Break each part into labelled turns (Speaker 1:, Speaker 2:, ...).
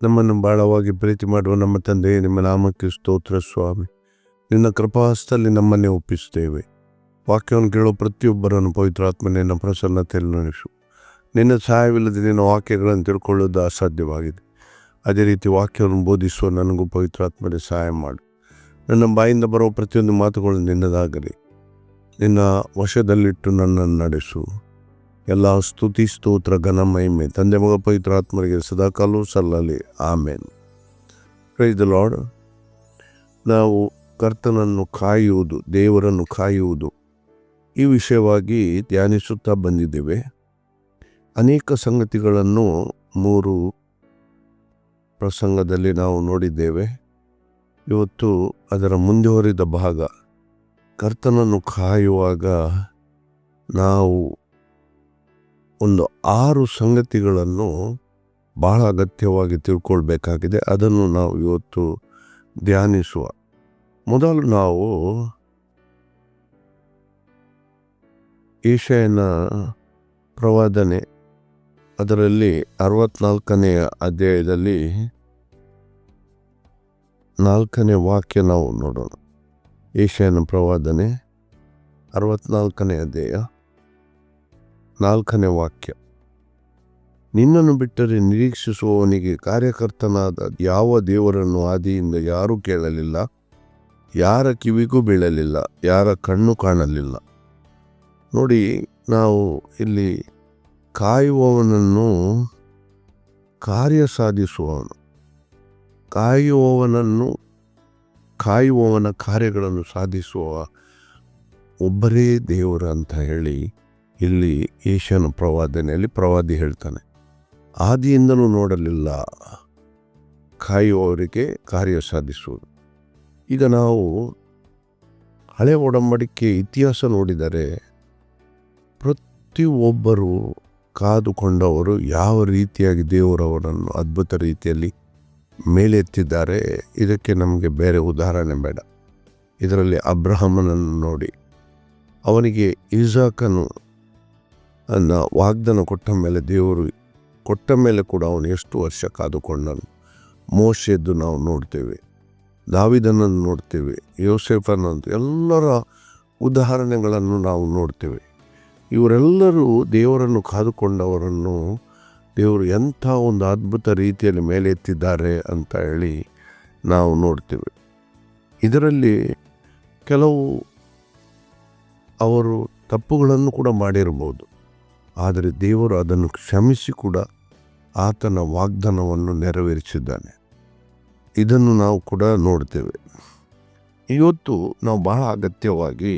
Speaker 1: ನಮ್ಮನ್ನು ಬಹಳವಾಗಿ ಪ್ರೀತಿ ಮಾಡುವ ನಮ್ಮ ತಂದೆ, ನಿಮ್ಮ ನಾಮಕ್ಕೆ ಸ್ತೋತ್ರ ಸ್ವಾಮಿ. ನಿನ್ನ ಕೃಪಾಹಸ್ತಲ್ಲಿ ನಮ್ಮನ್ನೇ ಒಪ್ಪಿಸ್ತೇವೆ. ವಾಕ್ಯವನ್ನು ಕೇಳೋ ಪ್ರತಿಯೊಬ್ಬರನ್ನು ಪವಿತ್ರಾತ್ಮನೆಯನ್ನು ಪ್ರಸನ್ನತೆಯಲ್ಲಿ ನಡೆಸು. ನಿನ್ನ ಸಹಾಯವಿಲ್ಲದೆ ನಿನ್ನ ವಾಕ್ಯಗಳನ್ನು ತಿಳ್ಕೊಳ್ಳೋದು ಅಸಾಧ್ಯವಾಗಿದೆ. ಅದೇ ರೀತಿ ವಾಕ್ಯವನ್ನು ಬೋಧಿಸುವ ನನಗೂ ಪವಿತ್ರಾತ್ಮನೇ ಸಹಾಯ ಮಾಡು. ನನ್ನ ಬಾಯಿಂದ ಬರೋ ಪ್ರತಿಯೊಂದು ಮಾತುಗಳು ನಿನ್ನದಾಗಲಿ. ನಿನ್ನ ವಶದಲ್ಲಿಟ್ಟು ನನ್ನನ್ನು ನಡೆಸು. ಎಲ್ಲ ಸ್ತುತಿ ಸ್ತೋತ್ರ ಘನ ಮಹಿಮೆ ತಂದೆ ಮಗ ಪವಿತ್ರಾತ್ಮರಿಗೆ ಸದಾಕಾಲವೂ ಸಲ್ಲಲಿ. ಆಮೇನ್. Praise the lord. ನಾವು ಕರ್ತನನ್ನು ಕಾಯುವುದು, ದೇವರನ್ನು ಕಾಯುವುದು, ಈ ವಿಷಯವಾಗಿ ಧ್ಯಾನಿಸುತ್ತಾ ಬಂದಿದ್ದೇವೆ. ಅನೇಕ ಸಂಗತಿಗಳನ್ನು 3 ಪ್ರಸಂಗದಲ್ಲಿ ನಾವು ನೋಡಿದ್ದೇವೆ. ಇವತ್ತು ಅದರ ಮುಂದುವರಿದ ಭಾಗ. ಕರ್ತನನ್ನು ಕಾಯುವಾಗ ನಾವು ಒಂದು 6 ಸಂಗತಿಗಳನ್ನು ಬಹಳ ಅಗತ್ಯವಾಗಿ ತಿಳ್ಕೊಳ್ಬೇಕಾಗಿದೆ. ಅದನ್ನು ನಾವು ಇವತ್ತು ಧ್ಯಾನಿಸುವ. ಮೊದಲು ನಾವು ಯೆಶಾಯನ ಪ್ರವಾದನೆ, ಅದರಲ್ಲಿ 64ನೇ ಅಧ್ಯಾಯದಲ್ಲಿ 4ನೇ ವಾಕ್ಯ ನಾವು ನೋಡೋಣ. ಯೆಶಾಯನ ಪ್ರವಾದನೆ 64ನೇ ಅಧ್ಯಾಯ 4ನೇ ವಾಕ್ಯ. ನಿನ್ನನ್ನು ಬಿಟ್ಟರೆ ನಿರೀಕ್ಷಿಸುವವನಿಗೆ ಕಾರ್ಯಕರ್ತನಾದ ಯಾವ ದೇವರನ್ನು ಆದಿಯಿಂದ ಯಾರೂ ಕೇಳಲಿಲ್ಲ, ಯಾರ ಕಿವಿಗೂ ಬೀಳಲಿಲ್ಲ, ಯಾರ ಕಣ್ಣು ಕಾಣಲಿಲ್ಲ. ನೋಡಿ, ನಾವು ಇಲ್ಲಿ ಕಾಯುವವನನ್ನು, ಕಾರ್ಯ ಸಾಧಿಸುವವನು, ಕಾಯುವವನ ಕಾರ್ಯಗಳನ್ನು ಸಾಧಿಸುವ ಒಬ್ಬರೇ ದೇವರು ಅಂತ ಹೇಳಿ ಇಲ್ಲಿ ಯೆಶಾಯನ ಪ್ರವಾದನೆಯಲ್ಲಿ ಪ್ರವಾದಿ ಹೇಳ್ತಾನೆ. ಆದಿಯಿಂದನೂ ನೋಡಲಿಲ್ಲ, ಕಾಯುವವರಿಗೆ ಕಾರ್ಯ ಸಾಧಿಸುವುದು. ಈಗ ನಾವು ಹಳೆ ಒಡಂಬಡಿಕೆ ಇತಿಹಾಸ ನೋಡಿದರೆ ಪ್ರತಿಯೊಬ್ಬರು ಕಾದುಕೊಂಡವರು ಯಾವ ರೀತಿಯಾಗಿ ದೇವರವರನ್ನು ಅದ್ಭುತ ರೀತಿಯಲ್ಲಿ ಮೇಲೆತ್ತಿದ್ದಾರೆ. ಇದಕ್ಕೆ ನಮಗೆ ಬೇರೆ ಉದಾಹರಣೆ ಬೇಡ. ಇದರಲ್ಲಿ ಅಬ್ರಹಾಮನನ್ನು ನೋಡಿ, ಅವನಿಗೆ ಇಸಾಕನು ಅನ್ನ ವಾಗ್ದಾನ ಕೊಟ್ಟ ಮೇಲೆ, ದೇವರು ಕೊಟ್ಟ ಮೇಲೆ ಕೂಡ ಅವನು ಎಷ್ಟು ವರ್ಷ ಕಾದುಕೊಂಡನು. ಮೋಶೆದ್ದು ನಾವು ನೋಡ್ತೇವೆ, ದಾವಿದನನ್ನು ನೋಡ್ತೇವೆ, ಯೋಸೇಫನಂತ ಎಲ್ಲರ ಉದಾಹರಣೆಗಳನ್ನು ನಾವು ನೋಡ್ತೇವೆ. ಇವರೆಲ್ಲರೂ ದೇವರನ್ನು ಕಾದುಕೊಂಡವರನ್ನು ದೇವರು ಎಂಥ ಒಂದು ಅದ್ಭುತ ರೀತಿಯಲ್ಲಿ ಮೇಲೆ ಎತ್ತಿದ್ದಾರೆ ಅಂತ ಹೇಳಿ ನಾವು ನೋಡ್ತೇವೆ. ಇದರಲ್ಲಿ ಕೆಲವು ಅವರು ತಪ್ಪುಗಳನ್ನು ಕೂಡ ಮಾಡಿರಬಹುದು, ಆದರೆ ದೇವರು ಅದನ್ನು ಕ್ಷಮಿಸಿ ಕೂಡ ಆತನ ವಾಗ್ದಾನವನ್ನು ನೆರವೇರಿಸಿದ್ದಾನೆ. ಇದನ್ನು ನಾವು ಕೂಡ ನೋಡ್ತೇವೆ. ಇವತ್ತು ನಾವು ಬಹಳ ಅಗತ್ಯವಾಗಿ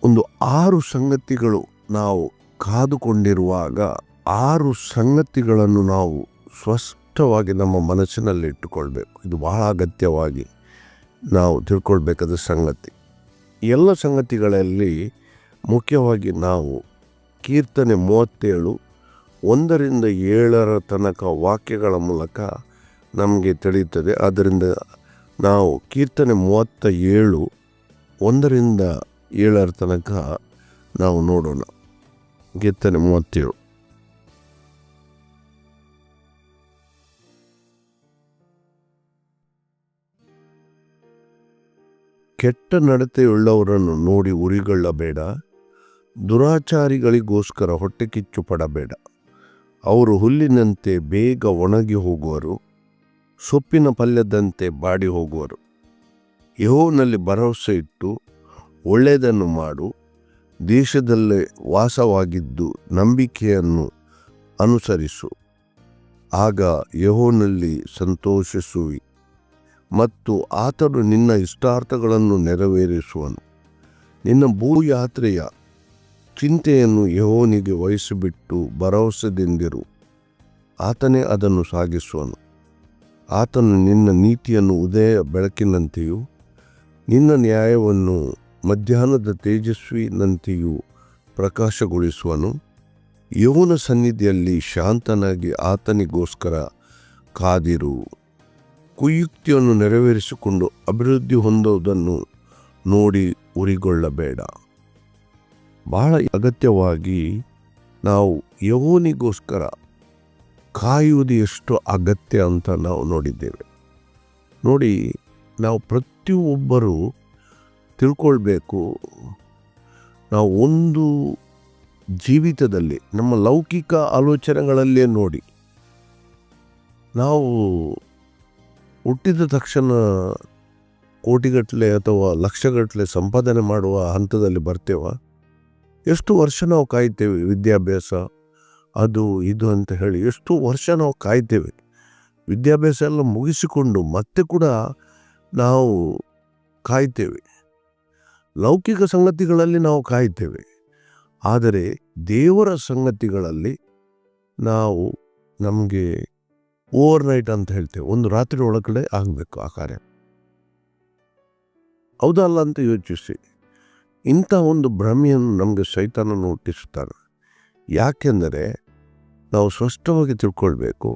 Speaker 1: ಒಂದು 6 ಸಂಗತಿಗಳು ನಾವು ಕಾದುಕೊಂಡಿರುವಾಗ 6 ಸಂಗತಿಗಳನ್ನು ನಾವು ಸ್ಪಷ್ಟವಾಗಿ ನಮ್ಮ ಮನಸ್ಸಿನಲ್ಲಿ ಇಟ್ಟುಕೊಳ್ಬೇಕು. ಇದು ಬಹಳ ಅಗತ್ಯವಾಗಿ ನಾವು ತಿಳ್ಕೊಳ್ಬೇಕಾದ ಸಂಗತಿ. ಎಲ್ಲ ಸಂಗತಿಗಳಲ್ಲಿ ಮುಖ್ಯವಾಗಿ ನಾವು ಕೀರ್ತನೆ 37 1ರಿಂದ 7 ತನಕ ವಾಕ್ಯಗಳ ಮೂಲಕ ನಮಗೆ ತಿಳಿಯುತ್ತದೆ. ಆದ್ದರಿಂದ ನಾವು ಕೀರ್ತನೆ 37 1ರಿಂದ 7 ತನಕ ನಾವು ನೋಡೋಣ. ಕೀರ್ತನೆ 37. ಕೆಟ್ಟ ನಡತೆಯುಳ್ಳವರನ್ನು ನೋಡಿ ಉರಿಗೊಳ್ಳಬೇಡ, ದುರಾಚಾರಿಗಳಿಗೋಸ್ಕರ ಹೊಟ್ಟೆ ಕಿಚ್ಚು ಪಡಬೇಡ. ಅವರು ಹುಲ್ಲಿನಂತೆ ಬೇಗ ಒಣಗಿ ಹೋಗುವರು, ಸೊಪ್ಪಿನ ಪಲ್ಯದಂತೆ ಬಾಡಿ ಹೋಗುವರು. ಯೆಹೋವನಲ್ಲಿ ಭರವಸೆ ಇಟ್ಟು ಒಳ್ಳೆಯದನ್ನು ಮಾಡು, ದೇಶದಲ್ಲೇ ವಾಸವಾಗಿದ್ದು ನಂಬಿಕೆಯನ್ನು ಅನುಸರಿಸು. ಆಗ ಯೆಹೋವನಲ್ಲಿ ಸಂತೋಷಿಸುವಿ ಮತ್ತು ಆತನು ನಿನ್ನ ಇಷ್ಟಾರ್ಥಗಳನ್ನು ನೆರವೇರಿಸುವನು. ನಿನ್ನ ಭೂಯಾತ್ರೆಯ ಚಿಂತೆಯನ್ನು ಯೆಹೋವನಿಗೆ ವಹಿಸಿಬಿಟ್ಟು ಭರವಸೆದಿಂದಿರು, ಆತನೇ ಅದನ್ನು ಸಾಗಿಸುವನು. ಆತನು ನಿನ್ನ ನೀತಿಯನ್ನು ಉದಯ ಬೆಳಕಿನಂತೆಯೂ ನಿನ್ನ ನ್ಯಾಯವನ್ನು ಮಧ್ಯಾಹ್ನದ ತೇಜಸ್ವಿನಂತೆಯೂ ಪ್ರಕಾಶಗೊಳಿಸುವನು. ಯೆಹೋವನ ಸನ್ನಿಧಿಯಲ್ಲಿ ಶಾಂತನಾಗಿ ಆತನಿಗೋಸ್ಕರ ಕಾದಿರು. ಕುಯುಕ್ತಿಯನ್ನು ನೆರವೇರಿಸಿಕೊಂಡು ಅಭಿವೃದ್ಧಿ ಹೊಂದುವುದನ್ನು ನೋಡಿ ಉರಿಗೊಳ್ಳಬೇಡ. ಬಹಳ ಅಗತ್ಯವಾಗಿ ನಾವು ಯೆಹೋವನಿಗೋಸ್ಕರ ಕಾಯುವುದು ಎಷ್ಟು ಅಗತ್ಯ ಅಂತ ನಾವು ನೋಡಿದ್ದೇವೆ. ನೋಡಿ, ನಾವು ಪ್ರತಿಯೊಬ್ಬರೂ ತಿಳ್ಕೊಳ್ಬೇಕು, ನಾವು ಒಂದು ಜೀವಿತದಲ್ಲಿ ನಮ್ಮ ಲೌಕಿಕ ಆಲೋಚನೆಗಳಲ್ಲೇ ನೋಡಿ, ನಾವು ಹುಟ್ಟಿದ ತಕ್ಷಣ ಕೋಟಿಗಟ್ಟಲೆ ಅಥವಾ ಲಕ್ಷಗಟ್ಟಲೆ ಸಂಪಾದನೆ ಮಾಡುವ ಹಂತದಲ್ಲಿ ಬರ್ತೇವ? ಎಷ್ಟು ವರ್ಷ ನಾವು ಕಾಯ್ತೇವೆ? ವಿದ್ಯಾಭ್ಯಾಸ ಅದು ಇದು ಅಂತ ಹೇಳಿ ಎಷ್ಟು ವರ್ಷ ನಾವು ಕಾಯ್ತೇವೆ. ವಿದ್ಯಾಭ್ಯಾಸ ಎಲ್ಲ ಮುಗಿಸಿಕೊಂಡು ಮತ್ತೆ ಕೂಡ ನಾವು ಕಾಯ್ತೇವೆ. ಲೌಕಿಕ ಸಂಗತಿಗಳಲ್ಲಿ ನಾವು ಕಾಯ್ತೇವೆ. ಆದರೆ ದೇವರ ಸಂಗತಿಗಳಲ್ಲಿ ನಾವು ನಮಗೆ ಓವರ್ನೈಟ್ ಅಂತ ಹೇಳ್ತೇವೆ, ಒಂದು ರಾತ್ರಿ ಒಳಗಡೆ ಆಗಬೇಕು ಆ ಕಾರ್ಯ. ಹೌದಲ್ಲ ಅಂತ ಯೋಚಿಸಿ. ಇಂಥ ಒಂದು ಭ್ರಮೆಯನ್ನು ನಮಗೆ ಸೈತಾನನು ಹುಟ್ಟಿಸುತ್ತಾನೆ. ಯಾಕೆಂದರೆ ನಾವು ಸ್ಪಷ್ಟವಾಗಿ ತಿಳ್ಕೊಳ್ಬೇಕು,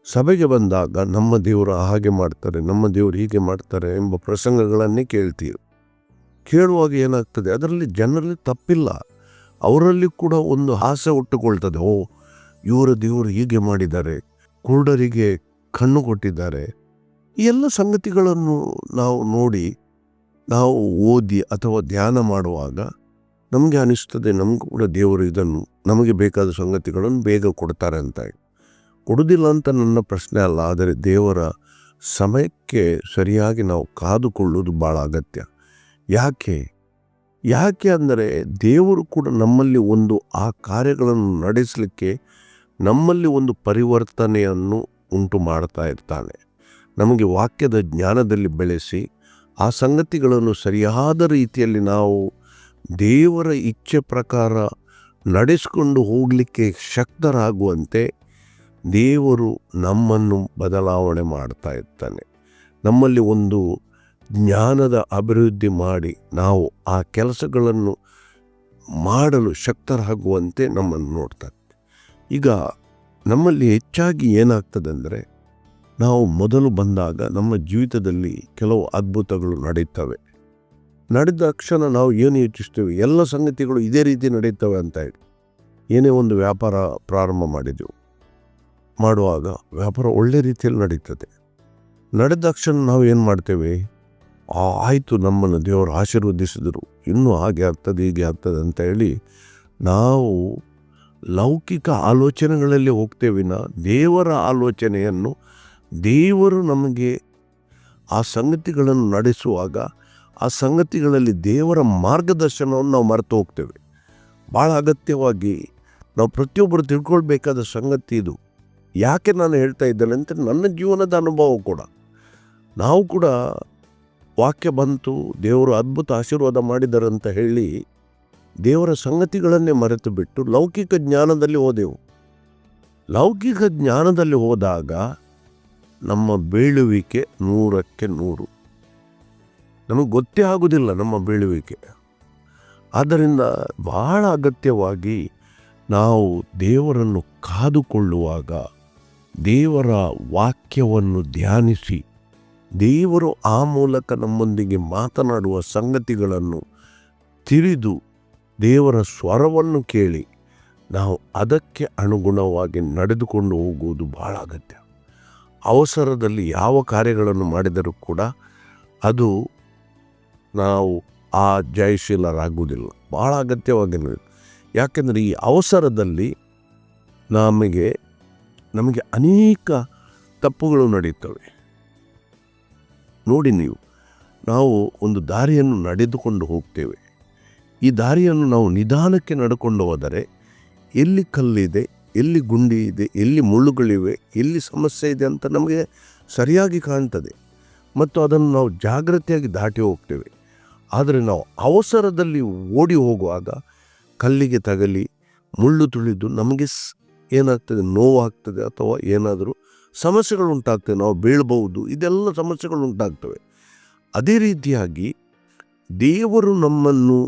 Speaker 1: ಸಭೆಗೆ ಬಂದಾಗ ನಮ್ಮ ದೇವರು ಹಾಗೆ ಮಾಡ್ತಾರೆ, ನಮ್ಮ ದೇವರು ಹೀಗೆ ಮಾಡ್ತಾರೆ ಎಂಬ ಪ್ರಸಂಗಗಳನ್ನೇ ಕೇಳ್ತೀವಿ. ಕೇಳುವಾಗ ಏನಾಗ್ತದೆ, ಅದರಲ್ಲಿ ಜನರಲ್ಲಿ ತಪ್ಪಿಲ್ಲ, ಅವರಲ್ಲಿ ಕೂಡ ಒಂದು ಆಸೆ ಹುಟ್ಟುಕೊಳ್ತದೆ. ಓ, ಇವರ ದೇವರು ಹೀಗೆ ಮಾಡಿದ್ದಾರೆ, ಕುರುಡರಿಗೆ ಕಣ್ಣು ಕೊಟ್ಟಿದ್ದಾರೆ. ಈ ಎಲ್ಲ ಸಂಗತಿಗಳನ್ನು ನಾವು ನೋಡಿ, ನಾವು ಓದಿ ಅಥವಾ ಧ್ಯಾನ ಮಾಡುವಾಗ ನಮಗೆ ಅನಿಸ್ತದೆ, ನಮಗೂ ಕೂಡ ದೇವರು ಇದನ್ನು ನಮಗೆ ಬೇಕಾದ ಸಂಗತಿಗಳನ್ನು ಬೇಗ ಕೊಡ್ತಾರೆ ಅಂತ. ಕೊಡುವುದಿಲ್ಲ ಅಂತ ನನ್ನ ಪ್ರಶ್ನೆ ಅಲ್ಲ, ಆದರೆ ದೇವರ ಸಮಯಕ್ಕೆ ಸರಿಯಾಗಿ ನಾವು ಕಾದುಕೊಳ್ಳುವುದು ಭಾಳ ಅಗತ್ಯ. ಯಾಕೆ ಅಂದರೆ ದೇವರು ಕೂಡ ನಮ್ಮಲ್ಲಿ ಒಂದು ಆ ಕಾರ್ಯಗಳನ್ನು ನಡೆಸಲಿಕ್ಕೆ ನಮ್ಮಲ್ಲಿ ಒಂದು ಪರಿವರ್ತನೆಯನ್ನು ಉಂಟು ಮಾಡ್ತಾ ಇರ್ತಾನೆ. ನಮಗೆ ವಾಕ್ಯದ ಜ್ಞಾನದಲ್ಲಿ ಬೆಳೆಸಿ ಆ ಸಂಗತಿಗಳನ್ನು ಸರಿಯಾದ ರೀತಿಯಲ್ಲಿ ನಾವು ದೇವರ ಇಚ್ಛೆ ಪ್ರಕಾರ ನಡೆಸಿಕೊಂಡು ಹೋಗಲಿಕ್ಕೆ ಶಕ್ತರಾಗುವಂತೆ ದೇವರು ನಮ್ಮನ್ನು ಬದಲಾವಣೆ ಮಾಡ್ತಾ ಇರ್ತಾನೆ. ನಮ್ಮಲ್ಲಿ ಒಂದು ಜ್ಞಾನದ ಅಭಿವೃದ್ಧಿ ಮಾಡಿ ನಾವು ಆ ಕೆಲಸಗಳನ್ನು ಮಾಡಲು ಶಕ್ತರಾಗುವಂತೆ ನಮ್ಮನ್ನು ನೋಡ್ತಾರೆ. ಈಗ ನಮ್ಮಲ್ಲಿ ಹೆಚ್ಚಾಗಿ ಏನಾಗ್ತದೆ ಅಂದರೆ, ನಾವು ಮೊದಲು ಬಂದಾಗ ನಮ್ಮ ಜೀವಿತದಲ್ಲಿ ಕೆಲವು ಅದ್ಭುತಗಳು ನಡೀತವೆ. ನಡೆದ ತಕ್ಷಣ ನಾವು ಏನು ಯೋಚಿಸ್ತೇವೆ, ಎಲ್ಲ ಸಂಗತಿಗಳು ಇದೇ ರೀತಿ ನಡೀತವೆ ಅಂತ ಹೇಳಿ. ಏನೇ ಒಂದು ವ್ಯಾಪಾರ ಪ್ರಾರಂಭ ಮಾಡುವಾಗ ವ್ಯಾಪಾರ ಒಳ್ಳೆ ರೀತಿಯಲ್ಲಿ ನಡೀತದೆ. ನಡೆದ ತಕ್ಷಣ ನಾವು ಏನು ಮಾಡ್ತೇವೆ, ಆಯಿತು, ನಮ್ಮನ್ನು ದೇವರು ಆಶೀರ್ವದಿಸಿದರು, ಇನ್ನೂ ಹಾಗೆ ಆಗ್ತದೆ ಹೀಗೆ ಆಗ್ತದೆ ಅಂತ ಹೇಳಿ ನಾವು ಲೌಕಿಕ ಆಲೋಚನೆಗಳಲ್ಲಿ ಹೋಗ್ತೇವಿನ ದೇವರ ಆಲೋಚನೆಯನ್ನು, ದೇವರು ನಮಗೆ ಆ ಸಂಗತಿಗಳನ್ನು ನಡೆಸುವಾಗ ಆ ಸಂಗತಿಗಳಲ್ಲಿ ದೇವರ ಮಾರ್ಗದರ್ಶನವನ್ನು ನಾವು ಮರೆತು ಹೋಗ್ತೇವೆ. ಭಾಳ ಅಗತ್ಯವಾಗಿ ನಾವು ಪ್ರತಿಯೊಬ್ಬರು ತಿಳ್ಕೊಳ್ಬೇಕಾದ ಸಂಗತಿ ಇದು. ಯಾಕೆ ನಾನು ಹೇಳ್ತಾ ಇದ್ದೇನೆ ಅಂತ, ನನ್ನ ಜೀವನದ ಅನುಭವ ಕೂಡ. ನಾವು ಕೂಡ ವಾಕ್ಯ ಬಂತು, ದೇವರು ಅದ್ಭುತ ಆಶೀರ್ವಾದ ಮಾಡಿದ್ದಾರೆ ಅಂತ ಹೇಳಿ ದೇವರ ಸಂಗತಿಗಳನ್ನೇ ಮರೆತು ಬಿಟ್ಟು ಲೌಕಿಕ ಜ್ಞಾನದಲ್ಲಿ ಹೋದೆವು. ಲೌಕಿಕ ಜ್ಞಾನದಲ್ಲಿ ಹೋದಾಗ ನಮ್ಮ ಬೀಳುವಿಕೆ 100ಕ್ಕೆ 100. ನಮಗೆ ಗೊತ್ತೇ ಆಗುವುದಿಲ್ಲ ನಮ್ಮ ಬೀಳುವಿಕೆ. ಆದ್ದರಿಂದ ಬಹಳ ಅಗತ್ಯವಾಗಿ ನಾವು ದೇವರನ್ನು ಕಾದುಕೊಳ್ಳುವಾಗ, ದೇವರ ವಾಕ್ಯವನ್ನು ಧ್ಯಾನಿಸಿ, ದೇವರು ಆ ಮೂಲಕ ನಮ್ಮೊಂದಿಗೆ ಮಾತನಾಡುವ ಸಂಗತಿಗಳನ್ನು ತಿಳಿದು ದೇವರ ಸ್ವರವನ್ನು ಕೇಳಿ ನಾವು ಅದಕ್ಕೆ ಅನುಗುಣವಾಗಿ ನಡೆದುಕೊಂಡು ಹೋಗುವುದು ಬಹಳ ಅಗತ್ಯ. ಅವಸರದಲ್ಲಿ ಯಾವ ಕಾರ್ಯಗಳನ್ನು ಮಾಡಿದರೂ ಕೂಡ ಅದು ನಾವು ಆ ಜಯಶೀಲರಾಗುವುದಿಲ್ಲ. ಭಾಳ ಅಗತ್ಯವಾಗಿ. ಯಾಕೆಂದರೆ ಈ ಅವಸರದಲ್ಲಿ ನಮಗೆ ಅನೇಕ ತಪ್ಪುಗಳು ನಡೆಯುತ್ತವೆ. ನೋಡಿ, ನಾವು ಒಂದು ದಾರಿಯನ್ನು ನಡೆದುಕೊಂಡು ಹೋಗ್ತೇವೆ. ಈ ದಾರಿಯನ್ನು ನಾವು ನಿಧಾನಕ್ಕೆ ನಡ್ಕೊಂಡು ಹೋದರೆ ಎಲ್ಲಿ ಕಲ್ಲಿದೆ, ಎಲ್ಲಿ ಗುಂಡಿ ಇದೆ, ಎಲ್ಲಿ ಮುಳ್ಳುಗಳಿವೆ, ಎಲ್ಲಿ ಸಮಸ್ಯೆ ಇದೆ ಅಂತ ನಮಗೆ ಸರಿಯಾಗಿ ಕಾಣ್ತದೆ ಮತ್ತು ಅದನ್ನು ನಾವು ಜಾಗ್ರತೆಯಾಗಿ ದಾಟಿ ಹೋಗ್ತೇವೆ. ಆದರೆ ನಾವು ಅವಸರದಲ್ಲಿ ಓಡಿ ಹೋಗುವಾಗ ಕಲ್ಲಿಗೆ ತಗಲಿ, ಮುಳ್ಳು ತುಳಿದು ನಮಗೆ ಏನಾಗ್ತದೆ, ನೋವಾಗ್ತದೆ ಅಥವಾ ಏನಾದರೂ ಸಮಸ್ಯೆಗಳು ಉಂಟಾಗ್ತವೆ, ನಾವು ಬೀಳ್ಬಹುದು, ಇದೆಲ್ಲ ಸಮಸ್ಯೆಗಳು ಉಂಟಾಗ್ತವೆ. ಅದೇ ರೀತಿಯಾಗಿ ದೇವರು ನಮ್ಮನ್ನು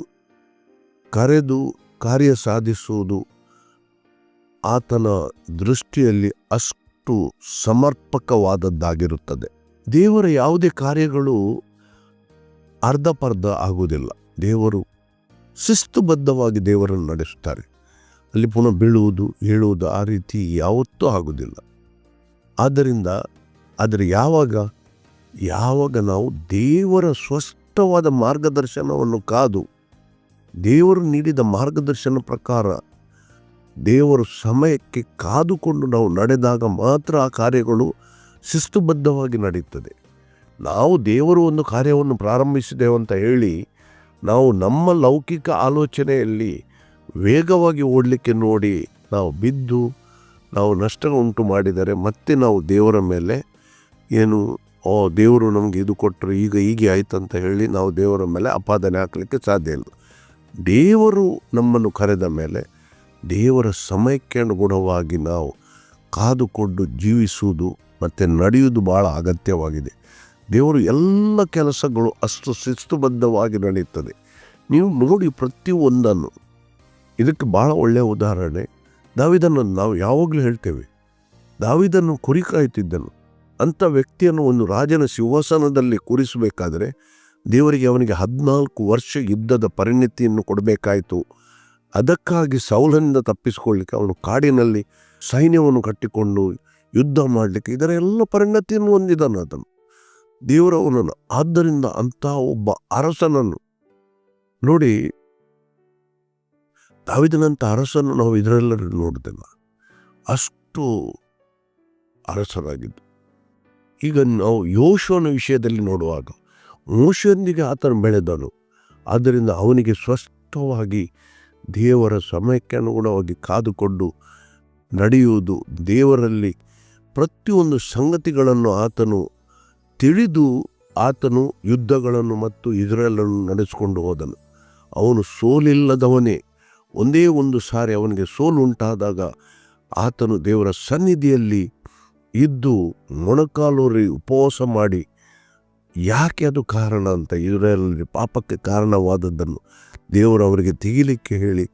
Speaker 1: ಕರೆದು ಕಾರ್ಯ ಸಾಧಿಸುವುದು ಆತನ ದೃಷ್ಟಿಯಲ್ಲಿ ಅಷ್ಟು ಸಮರ್ಪಕವಾದದ್ದಾಗಿರುತ್ತದೆ. ದೇವರ ಯಾವುದೇ ಕಾರ್ಯಗಳು ಅರ್ಧಪರ್ಧ ಆಗುವುದಿಲ್ಲ. ದೇವರು ಶಿಸ್ತುಬದ್ಧವಾಗಿ ದೇವರನ್ನು ನಡೆಸುತ್ತಾರೆ. ಅಲ್ಲಿ ಪುನಃ ಬೀಳುವುದು ಹೇಳುವುದು ಆ ರೀತಿ ಯಾವತ್ತೂ ಆಗೋದಿಲ್ಲ. ಆದ್ದರಿಂದ ಯಾವಾಗ ನಾವು ದೇವರ ಸ್ಪಷ್ಟವಾದ ಮಾರ್ಗದರ್ಶನವನ್ನು ಕಾದು ದೇವರು ನೀಡಿದ ಮಾರ್ಗದರ್ಶನ ಪ್ರಕಾರ ದೇವರ ಸಮಯಕ್ಕೆ ಕಾದುಕೊಂಡು ನಾವು ನಡೆದಾಗ ಮಾತ್ರ ಆ ಕಾರ್ಯಗಳು ಶಿಸ್ತುಬದ್ಧವಾಗಿ ನಡೆಯುತ್ತದೆ. ನಾವು ದೇವರು ಒಂದು ಕಾರ್ಯವನ್ನು ಪ್ರಾರಂಭಿಸಿದೆವು ಅಂತ ಹೇಳಿ ನಾವು ನಮ್ಮ ಲೌಕಿಕ ಆಲೋಚನೆಯಲ್ಲಿ ವೇಗವಾಗಿ ಓಡಲಿಕ್ಕೆ ನೋಡಿ ನಾವು ಬಿದ್ದು ನಾವು ನಷ್ಟ ಉಂಟು ಮಾಡಿದರೆ ಮತ್ತೆ ನಾವು ದೇವರ ಮೇಲೆ ದೇವರು ನಮಗೆ ಇದು ಕೊಟ್ಟರು ಹೀಗೆ ಆಯ್ತು ಅಂತ ಹೇಳಿ ನಾವು ದೇವರ ಮೇಲೆ ಅಪಾದನೆ ಹಾಕಲಿಕ್ಕೆ ಸಾಧ್ಯ ಇಲ್ಲ. ದೇವರು ನಮ್ಮನ್ನು ಕರೆದ ಮೇಲೆ ದೇವರ ಸಮಯಕ್ಕೆ ಅನುಗುಣವಾಗಿ ನಾವು ಕಾದುಕೊಂಡು ಜೀವಿಸುವುದು ಮತ್ತು ನಡೆಯುವುದು ಭಾಳ ಅಗತ್ಯವಾಗಿದೆ. ದೇವರು ಎಲ್ಲ ಕೆಲಸಗಳು ಅಷ್ಟು ಶಿಸ್ತುಬದ್ಧವಾಗಿ ನಡೆಯುತ್ತದೆ. ನೀವು ನೋಡಿ ಪ್ರತಿಯೊಂದನ್ನು. ಇದಕ್ಕೆ ಭಾಳ ಒಳ್ಳೆಯ ಉದಾಹರಣೆ ದಾವೀದನನ್ನು ನಾವು ಯಾವಾಗಲೂ ಹೇಳ್ತೇವೆ. ದಾವೀದನು ಕುರಿ ಕಾಯುತ್ತಿದ್ದನು. ಅಂಥ ವ್ಯಕ್ತಿಯನ್ನು ಒಂದು ರಾಜನ ಸಿಂಹಾಸನದಲ್ಲಿ ಕೂರಿಸಬೇಕಾದರೆ ದೇವರಿಗೆ ಅವನಿಗೆ 14 ವರ್ಷ ಯುದ್ಧದ ಪರಿಣತಿಯನ್ನು ಕೊಡಬೇಕಾಯಿತು. ಅದಕ್ಕಾಗಿ ಸೌಲನಿಂದ ತಪ್ಪಿಸಿಕೊಳ್ಳಿಕ್ಕೆ ಅವನು ಕಾಡಿನಲ್ಲಿ ಸೈನ್ಯವನ್ನು ಕಟ್ಟಿಕೊಂಡು ಯುದ್ಧ ಮಾಡಲಿಕ್ಕೆ ಇದರ ಎಲ್ಲ ಪರಿಣತಿಯನ್ನು ಹೊಂದಿದನು ಅದನ್ನು ದೇವರವನನ್ನು. ಆದ್ದರಿಂದ ಅಂಥ ಒಬ್ಬ ಅರಸನನ್ನು ನೋಡಿ, ದಾವೀದನಂಥ ಅರಸನ್ನು ನಾವು ಇದರೆಲ್ಲರೂ ನೋಡ್ತೇವೆ. ಅಷ್ಟು ಅರಸರಾಗಿದ್ದು. ಈಗ ನಾವು ಯೋಶುವನ ವಿಷಯದಲ್ಲಿ ನೋಡುವಾಗ ಮೋಶೆಯೊಂದಿಗೆ ಆತನು ಬೆಳೆದನು. ಆದ್ದರಿಂದ ಅವನಿಗೆ ಸ್ಪಷ್ಟವಾಗಿ ದೇವರ ಸಮಯಕ್ಕೆ ಅನುಗುಣವಾಗಿ ಕಾದುಕೊಂಡು ನಡೆಯುವುದು, ದೇವರಲ್ಲಿ ಪ್ರತಿಯೊಂದು ಸಂಗತಿಗಳನ್ನು ಆತನು ತಿಳಿದು ಆತನು ಯುದ್ಧಗಳನ್ನು ಮತ್ತು ಇಸ್ರಾಯೇಲನ್ನು ನಡೆಸಿಕೊಂಡು ಹೋದನು. ಅವನು ಸೋಲಿಲ್ಲದವನೇ. ಒಂದೇ ಒಂದು ಸಾರಿ ಅವನಿಗೆ ಸೋಲು ಉಂಟಾದಾಗ ಆತನು ದೇವರ ಸನ್ನಿಧಿಯಲ್ಲಿ ಇದ್ದು ಮೊಣಕಾಲೂರಿ ಉಪವಾಸ ಮಾಡಿ ಯಾಕೆ ಅದು ಕಾರಣ ಅಂತ ಇಸ್ರಾಯೇಲಲ್ಲಿ ಪಾಪಕ್ಕೆ ಕಾರಣವಾದದ್ದನ್ನು ದೇವರು ಅವರಿಗೆ ತೆಗಿಲಿಕ್ಕೆ ಹೇಳಿ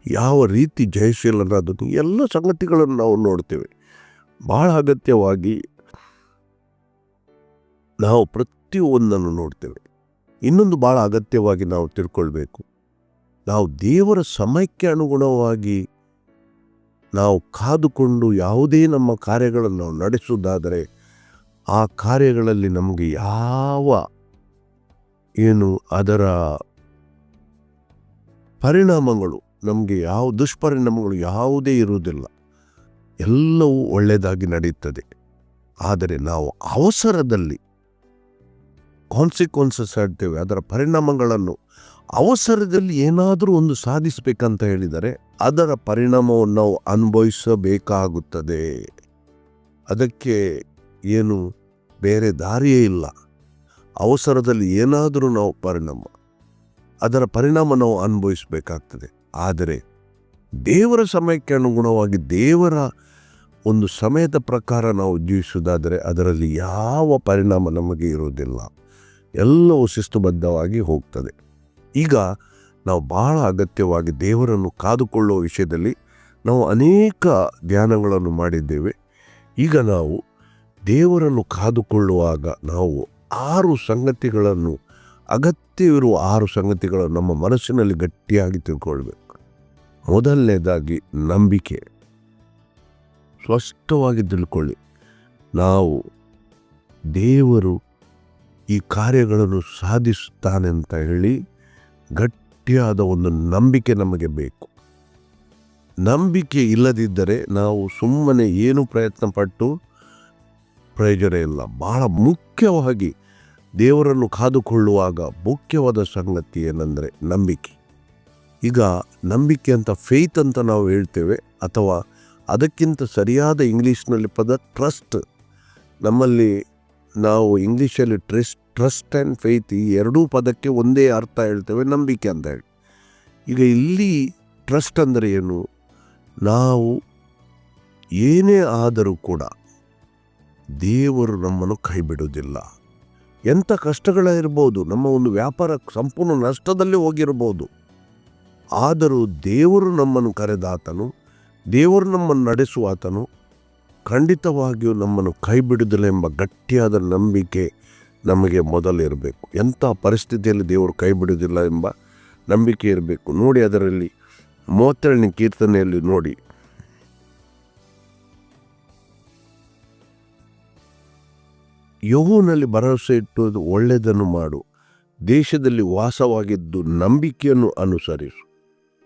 Speaker 1: ಯಾವ ರೀತಿ ಜಯಶೀಲನಾದದ್ದು ಎಲ್ಲ ಸಂಗತಿಗಳನ್ನು ನಾವು ನೋಡ್ತೇವೆ. ಭಾಳ ಅಗತ್ಯವಾಗಿ ನಾವು ಪ್ರತಿಯೊಂದನ್ನು ನೋಡ್ತೇವೆ. ಇನ್ನೊಂದು ಭಾಳ ಅಗತ್ಯವಾಗಿ ನಾವು ತಿಳ್ಕೊಳ್ಬೇಕು, ನಾವು ದೇವರ ಸಮಯಕ್ಕೆ ಅನುಗುಣವಾಗಿ ನಾವು ಕಾದುಕೊಂಡು ಯಾವುದೇ ನಮ್ಮ ಕಾರ್ಯಗಳನ್ನು ನಾವು ನಡೆಸುವುದಾದರೆ ಆ ಕಾರ್ಯಗಳಲ್ಲಿ ನಮಗೆ ಅದರ ಪರಿಣಾಮಗಳು, ನಮಗೆ ದುಷ್ಪರಿಣಾಮಗಳು ಯಾವುದೇ ಇರುವುದಿಲ್ಲ. ಎಲ್ಲವೂ ಒಳ್ಳೆಯದಾಗಿ ನಡೆಯುತ್ತದೆ. ಆದರೆ ನಾವು ಅವಸರದಲ್ಲಿ ಕಾನ್ಸಿಕ್ವೆನ್ಸಸ್ ಹೇಳ್ತೇವೆ, ಅದರ ಪರಿಣಾಮಗಳನ್ನು ಅವಸರದಲ್ಲಿ ಏನಾದರೂ ಒಂದು ಸಾಧಿಸಬೇಕಂತ ಹೇಳಿದರೆ ಅದರ ಪರಿಣಾಮವನ್ನು ನಾವು ಅನುಭವಿಸಬೇಕಾಗುತ್ತದೆ. ಅದಕ್ಕೆ ಬೇರೆ ದಾರಿಯೇ ಇಲ್ಲ. ಅವಸರದಲ್ಲಿ ಏನಾದರೂ ನಾವು ಅದರ ಪರಿಣಾಮ ನಾವು ಅನುಭವಿಸಬೇಕಾಗ್ತದೆ. ಆದರೆ ದೇವರ ಸಮಯಕ್ಕೆ ಅನುಗುಣವಾಗಿ ದೇವರ ಒಂದು ಸಮಯದ ಪ್ರಕಾರ ನಾವು ಜೀವಿಸುವುದಾದರೆ ಅದರಲ್ಲಿ ಯಾವ ಪರಿಣಾಮ ನಮಗೆ ಇರುವುದಿಲ್ಲ. ಎಲ್ಲವೂ ಶಿಸ್ತುಬದ್ಧವಾಗಿ ಹೋಗ್ತದೆ. ಈಗ ನಾವು ಭಾಳ ಅಗತ್ಯವಾಗಿ ದೇವರನ್ನು ಕಾದುಕೊಳ್ಳುವ ವಿಷಯದಲ್ಲಿ ನಾವು ಅನೇಕ ಧ್ಯಾನಗಳನ್ನು ಮಾಡಿದ್ದೇವೆ. ಈಗ ನಾವು ದೇವರನ್ನು ಕಾದುಕೊಳ್ಳುವಾಗ ನಾವು 6 ಸಂಗತಿಗಳನ್ನು, ಅಗತ್ಯವಿರುವ 6 ಸಂಗತಿಗಳನ್ನು ನಮ್ಮ ಮನಸ್ಸಿನಲ್ಲಿ ಗಟ್ಟಿಯಾಗಿ ತಿಳ್ಕೊಳ್ಬೇಕು. ಮೊದಲನೇದಾಗಿ ನಂಬಿಕೆ. ಸ್ಪಷ್ಟವಾಗಿ ತಿಳ್ಕೊಳ್ಳಿ, ನಾವು ದೇವರು ಈ ಕಾರ್ಯಗಳನ್ನು ಸಾಧಿಸುತ್ತಾನೆ ಅಂತ ಹೇಳಿ ಗಟ್ಟಿಯಾದ ಒಂದು ನಂಬಿಕೆ ನಮಗೆ ಬೇಕು. ನಂಬಿಕೆ ಇಲ್ಲದಿದ್ದರೆ ನಾವು ಸುಮ್ಮನೆ ಏನು ಪ್ರಯತ್ನ ಪಟ್ಟು ಪ್ರಯೋಜನ ಇಲ್ಲ. ಬಹಳ ಮುಖ್ಯವಾಗಿ ದೇವರನ್ನು ಕಾದುಕೊಳ್ಳುವಾಗ ಮುಖ್ಯವಾದ ಸಂಗತಿ ಏನೆಂದರೆ ನಂಬಿಕೆ. ಈಗ ನಂಬಿಕೆ ಅಂತ ಫೇತ್ ಅಂತ ನಾವು ಹೇಳ್ತೇವೆ, ಅಥವಾ ಅದಕ್ಕಿಂತ ಸರಿಯಾದ ಇಂಗ್ಲೀಷ್ನಲ್ಲಿ ಪದ ಟ್ರಸ್ಟ್. ನಮ್ಮಲ್ಲಿ ನಾವು ಇಂಗ್ಲೀಷಲ್ಲಿ ಟ್ರಸ್ಟ್ ಆ್ಯಂಡ್ ಫೇತ್ ಈ ಎರಡೂ ಪದಕ್ಕೆ ಒಂದೇ ಅರ್ಥ ಹೇಳ್ತೇವೆ, ನಂಬಿಕೆ ಅಂತ ಹೇಳಿ. ಈಗ ಇಲ್ಲಿ ಟ್ರಸ್ಟ್ ಅಂದರೆ ಏನು? ನಾವು ಏನೇ ಆದರೂ ಕೂಡ ದೇವರು ನಮ್ಮನ್ನು ಕೈ ಬಿಡುವುದಿಲ್ಲ. ಎಂಥ ಕಷ್ಟಗಳಿರ್ಬೋದು, ನಮ್ಮ ಒಂದು ವ್ಯಾಪಾರ ಸಂಪೂರ್ಣ ನಷ್ಟದಲ್ಲಿ ಹೋಗಿರ್ಬೋದು, ಆದರೂ ದೇವರು ನಮ್ಮನ್ನು ಕರೆದಾತನು, ದೇವರು ನಮ್ಮನ್ನು ನಡೆಸುವಾತನು ಖಂಡಿತವಾಗಿಯೂ ನಮ್ಮನ್ನು ಕೈ ಬಿಡುವುದಿಲ್ಲ ಎಂಬ ಗಟ್ಟಿಯಾದ ನಂಬಿಕೆ ನಮಗೆ ಮೊದಲಿರಬೇಕು. ಎಂಥ ಪರಿಸ್ಥಿತಿಯಲ್ಲಿ ದೇವರು ಕೈ ಬಿಡುವುದಿಲ್ಲ ಎಂಬ ನಂಬಿಕೆ ಇರಬೇಕು. ನೋಡಿ, ಅದರಲ್ಲಿ 37ನೇ ಕೀರ್ತನೆಯಲ್ಲಿ ನೋಡಿ, ಯೆಹೋವನಲ್ಲಿ ಭರವಸೆ ಇಟ್ಟು ಒಳ್ಳೆಯದನ್ನು ಮಾಡು, ದೇಶದಲ್ಲಿ ವಾಸವಾಗಿದ್ದು ನಂಬಿಕೆಯನ್ನು ಅನುಸರಿಸು.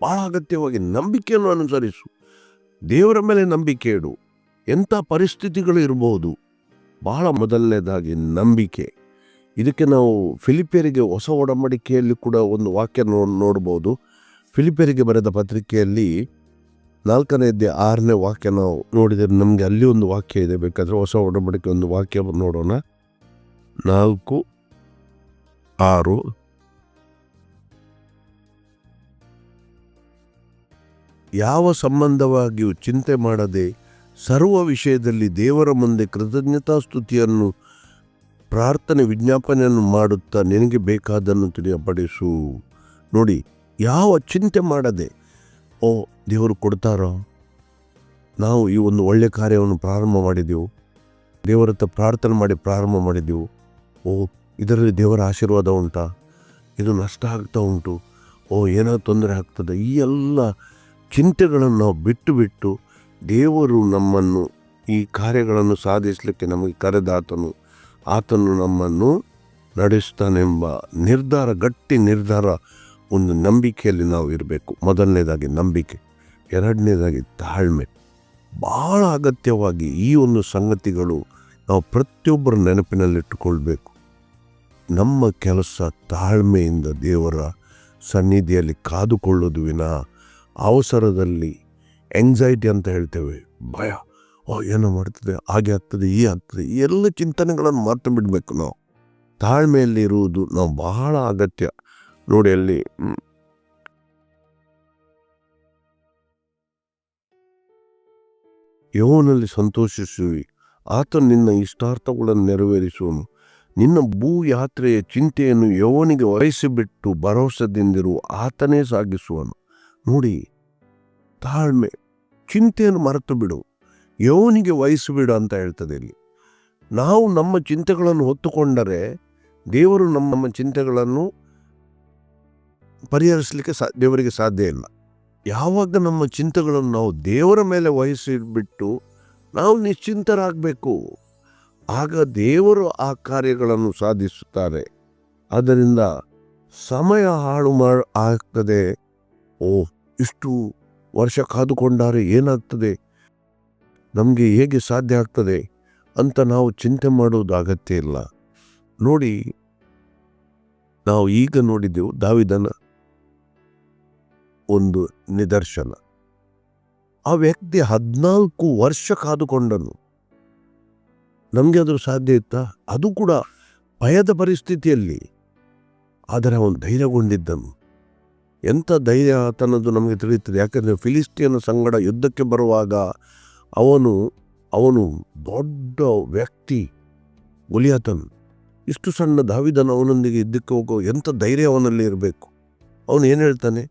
Speaker 1: ಬಹಳ ಅಗತ್ಯವಾಗಿ ನಂಬಿಕೆಯನ್ನು ಅನುಸರಿಸು. ದೇವರ ಮೇಲೆ ನಂಬಿಕೆ ಇಡು. ಎಂಥ ಪರಿಸ್ಥಿತಿಗಳು ಇರಬಹುದು, ಬಹಳ ಮೊದಲನೇದಾಗಿ ನಂಬಿಕೆ. ಇದಕ್ಕೆ ನಾವು ಫಿಲಿಪಿಯರಿಗೆ ಹೊಸ ಒಡಂಬಡಿಕೆಯಲ್ಲಿ ಕೂಡ ಒಂದು ವಾಕ್ಯ ನೋಡ್ಬೋದು. ಫಿಲಿಪಿಯರಿಗೆ ಬರೆದ ಪತ್ರಿಕೆಯಲ್ಲಿ 4ನೇ ಅಧ್ಯಾಯ 6ನೇ ವಾಕ್ಯ ನಾವು ನೋಡಿದರೆ ನಮಗೆ ಅಲ್ಲಿ ಒಂದು ವಾಕ್ಯ ಇದೆ. ಬೇಕಾದರೆ ಹೊಸ ಒಡಂಬಡಿಕೆ ಒಂದು ವಾಕ್ಯ ನೋಡೋಣ. 4:6. ಯಾವ ಸಂಬಂಧವಾಗಿಯೂ ಚಿಂತೆ ಮಾಡದೆ ಸರ್ವ ವಿಷಯದಲ್ಲಿ ದೇವರ ಮುಂದೆ ಕೃತಜ್ಞತಾಸ್ತುತಿಯನ್ನು ಪ್ರಾರ್ಥನೆ ವಿಜ್ಞಾಪನೆಯನ್ನು ಮಾಡುತ್ತಾ ನಿನಗೆ ಬೇಕಾದನ್ನು ತಿಳಿಯಪಡಿಸು. ನೋಡಿ, ಯಾವ ಚಿಂತೆ ಮಾಡದೆ, ಓ ದೇವರು ಕೊಡ್ತಾರೋ, ನಾವು ಈ ಒಂದು ಒಳ್ಳೆಯ ಕಾರ್ಯವನ್ನು ಪ್ರಾರಂಭ ಮಾಡಿದೆವು, ದೇವರ ಹತ್ರ ಪ್ರಾರ್ಥನೆ ಮಾಡಿ ಪ್ರಾರಂಭ ಮಾಡಿದೆವು, ಓ ಇದರಲ್ಲಿ ದೇವರ ಆಶೀರ್ವಾದ ಉಂಟಾ, ಇದು ನಷ್ಟ ಆಗ್ತಾ ಉಂಟು, ಓ ಏನೋ ತೊಂದರೆ ಆಗ್ತದೆ, ಈ ಎಲ್ಲ ಚಿಂತೆಗಳನ್ನು ನಾವು ಬಿಟ್ಟು ದೇವರು ನಮ್ಮನ್ನು ಈ ಕಾರ್ಯಗಳನ್ನು ಸಾಧಿಸಲಿಕ್ಕೆ ನಮಗೆ ಕರೆದಾತನು, ಆತನು ನಮ್ಮನ್ನು ನಡೆಸ್ತಾನೆಂಬ ನಿರ್ಧಾರ, ಗಟ್ಟಿ ನಿರ್ಧಾರ, ಒಂದು ನಂಬಿಕೆಯಲ್ಲಿ ನಾವು ಇರಬೇಕು. ಮೊದಲನೇದಾಗಿ ನಂಬಿಕೆ, ಎರಡನೇದಾಗಿ ತಾಳ್ಮೆ. ಬಹಳ ಅಗತ್ಯವಾಗಿ ಈ ಒಂದು ಸಂಗತಿಗಳು ನಾವು ಪ್ರತಿಯೊಬ್ಬರ ನೆನಪಿನಲ್ಲಿಟ್ಟುಕೊಳ್ಬೇಕು. ನಮ್ಮ ಕೆಲಸ ತಾಳ್ಮೆಯಿಂದ ದೇವರ ಸನ್ನಿಧಿಯಲ್ಲಿ ಕಾದುಕೊಳ್ಳೋದು ವಿನ ಅವಸರದಲ್ಲಿ ಎಂಗ್ಸೈಟಿ ಅಂತ ಹೇಳ್ತೇವೆ, ಭಯ, ಏನೋ ಮಾಡ್ತದೆ, ಹಾಗೆ ಆಗ್ತದೆ, ಈ ಆಗ್ತದೆ, ಈ ಎಲ್ಲ ಚಿಂತನೆಗಳನ್ನು ಮರೆತು ಬಿಡಬೇಕು. ನಾವು ತಾಳ್ಮೆಯಲ್ಲಿ ಇರುವುದು ನಾವು ಬಹಳ ಅಗತ್ಯ. ನೋಡಿ, ಅಲ್ಲಿ ಯೆಹೋವನಲ್ಲಿ ಸಂತೋಷಿಸುವಿ, ಆತನು ನಿನ್ನ ಇಷ್ಟಾರ್ಥಗಳನ್ನು ನೆರವೇರಿಸುವನು. ನಿನ್ನ ಭೂ ಯಾತ್ರೆಯ ಚಿಂತೆಯನ್ನು ಯೆಹೋವನಿಗೆ ವಹಿಸಿಬಿಟ್ಟು ಭರವಸೆದಿಂದಿರು, ಆತನೇ ಸಾಗಿಸುವನು. ನೋಡಿ, ತಾಳ್ಮೆ, ಚಿಂತೆಯನ್ನು ಮರೆತು ಬಿಡು, ಯೆಹೋವನಿಗೆ ವಹಿಸಿಬಿಡು ಅಂತ ಹೇಳ್ತದೆ ಇಲ್ಲಿ. ನಾವು ನಮ್ಮ ಚಿಂತೆಗಳನ್ನು ಹೊತ್ತುಕೊಂಡರೆ ದೇವರು ನಮ್ಮ ಚಿಂತೆಗಳನ್ನು ಪರಿಹರಿಸಲಿಕ್ಕೆ ದೇವರಿಗೆ ಸಾಧ್ಯ ಇಲ್ಲ. ಯಾವಾಗ ನಮ್ಮ ಚಿಂತೆಗಳನ್ನು ನಾವು ದೇವರ ಮೇಲೆ ವಹಿಸಿಬಿಟ್ಟು ನಾವು ನಿಶ್ಚಿಂತರಾಗಬೇಕು, ಆಗ ದೇವರು ಆ ಕಾರ್ಯಗಳನ್ನು ಸಾಧಿಸುತ್ತಾರೆ. ಆದ್ದರಿಂದ ಸಮಯ ಹಾಳು ಆಗ್ತದೆ. ಓ, ಇಷ್ಟು ವರ್ಷ ಕಾದುಕೊಂಡಾರೆ ಏನಾಗ್ತದೆ, ನಮಗೆ ಹೇಗೆ ಸಾಧ್ಯ ಆಗ್ತದೆ ಅಂತ ನಾವು ಚಿಂತೆ ಮಾಡೋದು ಅಗತ್ಯ ಇಲ್ಲ. ನೋಡಿ, ನಾವು ಈಗ ನೋಡಿದ್ದೆವು ದಾವೀದನ ಒಂದು ನಿದರ್ಶನ. ಆ ವ್ಯಕ್ತಿ 14 ವರ್ಷ ಕಾದುಕೊಂಡನು. ನಮಗೆ ಅದ್ರ ಸಾಧ್ಯ ಇತ್ತಾ? ಅದು ಕೂಡ ಭಯದ ಪರಿಸ್ಥಿತಿಯಲ್ಲಿ. ಆದರೆ ಅವನು ಧೈರ್ಯಗೊಂಡಿದ್ದನು. ಎಂಥ ಧೈರ್ಯ ಆತನದು ನಮಗೆ ತಿಳಿಯುತ್ತದೆ. ಯಾಕಂದರೆ ಫಿಲಿಸ್ಟಿಯನ ಸಂಗಡ ಯುದ್ಧಕ್ಕೆ ಬರುವಾಗ ಅವನು ದೊಡ್ಡ ವ್ಯಕ್ತಿ ಗೊಲಿಯಾತನು. ಇಷ್ಟು ಸಣ್ಣ ದಾವೀದನು ಅವನೊಂದಿಗೆ ಯುದ್ಧಕ್ಕೆ ಹೋಗೋ ಎಂಥ ಧೈರ್ಯ ಅವನಲ್ಲಿ ಇರಬೇಕು. ಅವನು ಏನು ಹೇಳ್ತಾನೆ,